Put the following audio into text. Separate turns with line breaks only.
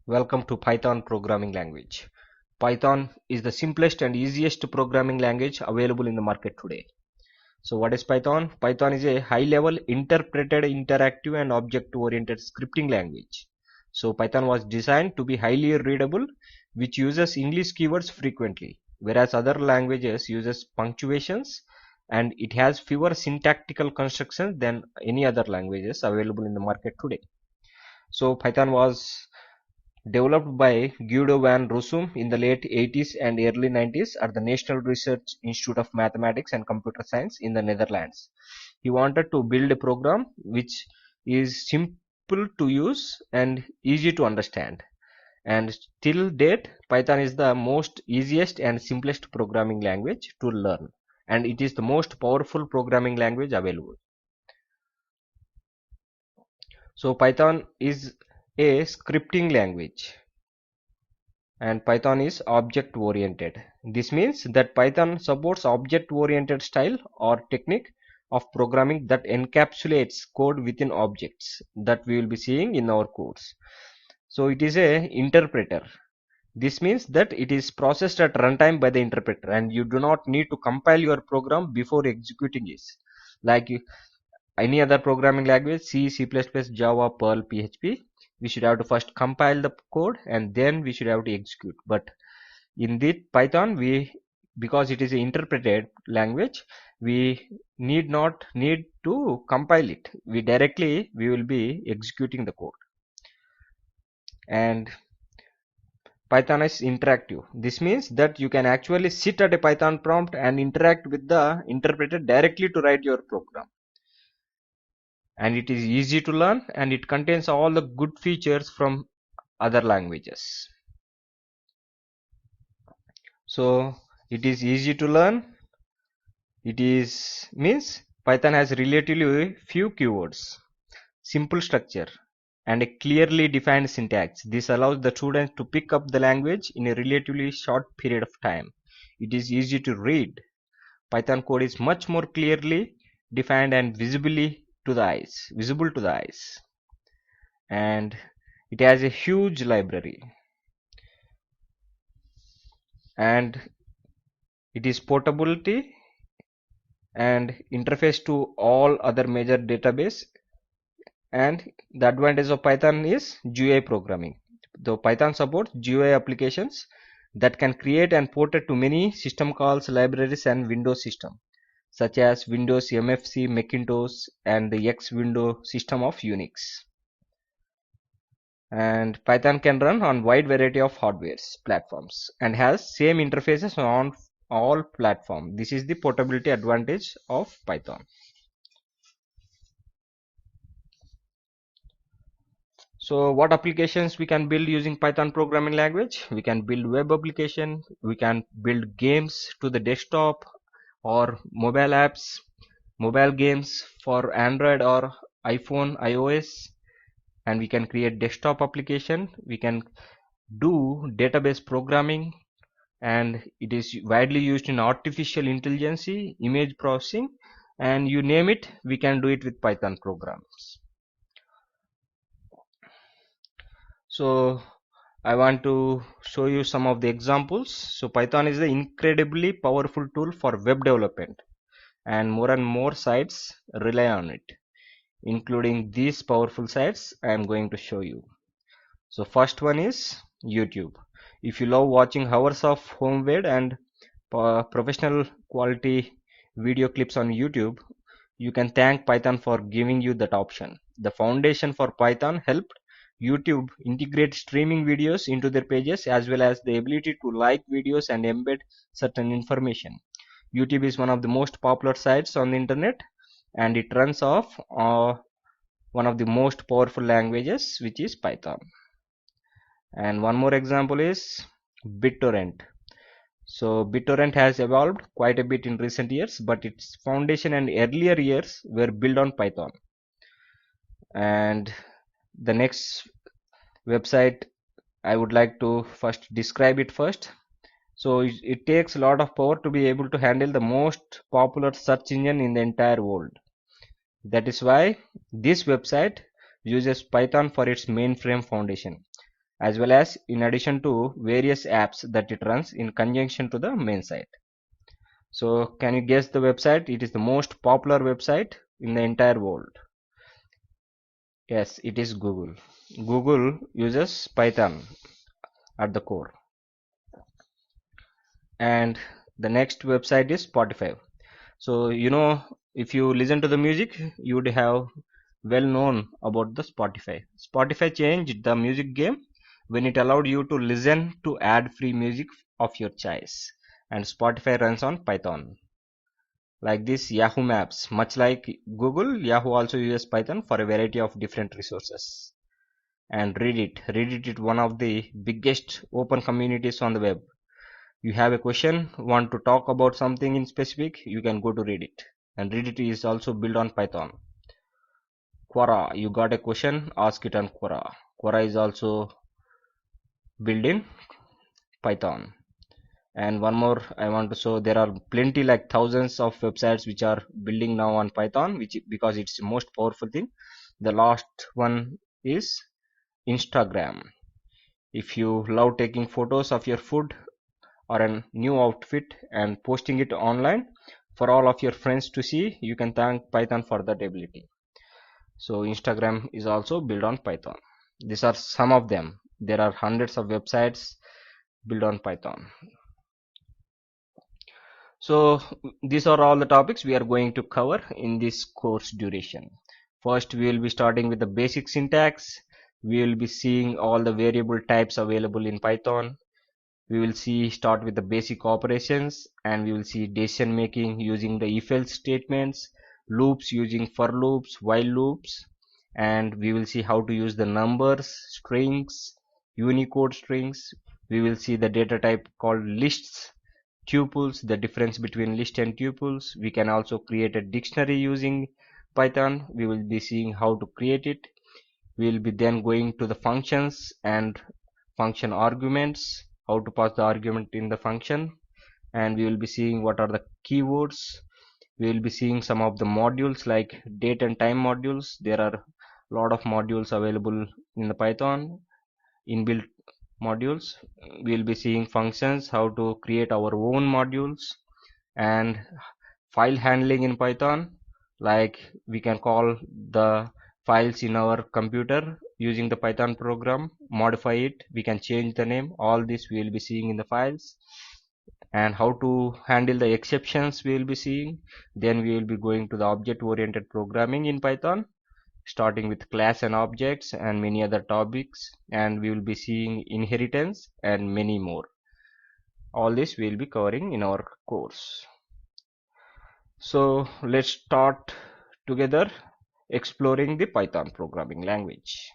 Welcome to Python programming language. Python is the simplest and easiest programming language available in the market today. So what is Python? Python is a high-level interpreted, interactive and object-oriented scripting language. So Python was designed to be highly readable, which uses English keywords frequently, whereas other languages uses punctuations and it has fewer syntactical constructions than any other languages available in the market today. So Python was developed by Guido van Rossum in the late 80s and early 90s at the National Research Institute of Mathematics and Computer Science in the Netherlands. He wanted to build a program which is simple to use and easy to understand. And till date, Python is the most easiest and simplest programming language to learn. And it is the most powerful programming language available. So Python is a scripting language and Python is object oriented. This means that Python supports object oriented style or technique of programming that encapsulates code within objects that we will be seeing in our course. So it is a interpreter. This means that it is processed at runtime by the interpreter and you do not need to compile your program before executing it. Like any other programming language, C, C++, Java, Perl, PHP, we should have to first compile the code and then we should have to execute. But in the Python, because it is an interpreted language, we not need to compile it. We will be executing the code. And Python is interactive. This means that you can actually sit at a Python prompt and interact with the interpreter directly to write your program. And it is easy to learn and it contains all the good features from other languages. So it is easy to learn. It is means Python has relatively few keywords, simple structure and a clearly defined syntax. This allows the students to pick up the language in a relatively short period of time. It is easy to read. Python code is much more clearly defined and visible to the eyes. And it has a huge library. And it is portability and interface to all other major database. And the advantage of Python is GUI programming. The Python supports GUI applications that can create and port it to many system calls, libraries and Windows system such as Windows MFC, Macintosh and the X window system of Unix. And Python can run on wide variety of hardwares platforms and has same interfaces on all platforms. This is the portability advantage of Python. So what applications we can build using Python programming language? We can build web application, we can build games to the desktop or mobile apps, mobile games for Android or iPhone, iOS, and we can create desktop application. We can do database programming and it is widely used in artificial intelligence, image processing, and you name it, we can do it with Python programs. So I want to show you some of the examples. So Python is an incredibly powerful tool for web development and more sites rely on it, including these powerful sites I am going to show you. So first one is YouTube. If you love watching hours of homemade and professional quality video clips on YouTube, you can thank Python for giving you that option. The foundation for Python helped YouTube integrate streaming videos into their pages as well as the ability to like videos and embed certain information. YouTube is one of the most popular sites on the internet and it runs off one of the most powerful languages, which is Python. And one more example is BitTorrent. So BitTorrent has evolved quite a bit in recent years, but its foundation and earlier years were built on Python. And the next website I would like to first describe it first. So it takes a lot of power to be able to handle the most popular search engine in the entire world. That is why this website uses Python for its mainframe foundation. as well as in addition to various apps that it runs in conjunction to the main site. So can you guess the website? It is the most popular website in the entire world. Yes, it is Google. Google uses Python at the core. And the next website is Spotify. So if you listen to the music, you would have well known about the Spotify. Spotify changed the music game when it allowed you to listen to ad-free music of your choice, and Spotify runs on Python. Like this, Yahoo Maps, much like Google, Yahoo also uses Python for a variety of different resources. And Reddit is one of the biggest open communities on the web. You have a question, want to talk about something in specific, you can go to Reddit. And Reddit is also built on Python. Quora, you got a question, ask it on Quora. Quora is also built in Python. And one more I want to show, there are plenty, like thousands of websites which are building now on Python, which because it's the most powerful thing. The last one is Instagram. If you love taking photos of your food or a new outfit and posting it online for all of your friends to see, you can thank Python for that ability. So Instagram is also built on Python. These are some of them. There are hundreds of websites built on Python. So these are all the topics we are going to cover in this course duration. First, we will be starting with the basic syntax. We will be seeing all the variable types available in Python. We will start with the basic operations, and we will see decision making using the if-else statements, loops using for loops, while loops, and we will see how to use the numbers, strings, Unicode strings. We will see the data type called lists, tuples, the difference between list and tuples. We can also create a dictionary using Python. We will be seeing how to create it. We will be then going to the functions and function arguments, how to pass the argument in the function, and we will be seeing what are the keywords. We will be seeing some of the modules like date and time modules. There are a lot of modules available in the Python, inbuilt modules. We will be seeing functions, how to create our own modules, and file handling in Python, like we can call the files in our computer using the Python program, modify it, we can change the name. All this we will be seeing in the files, and how to handle the exceptions we will be seeing. Then we will be going to the object oriented programming in Python, starting with class and objects and many other topics, and we will be seeing inheritance and many more. All this we will be covering in our course. So let's start together exploring the Python programming language.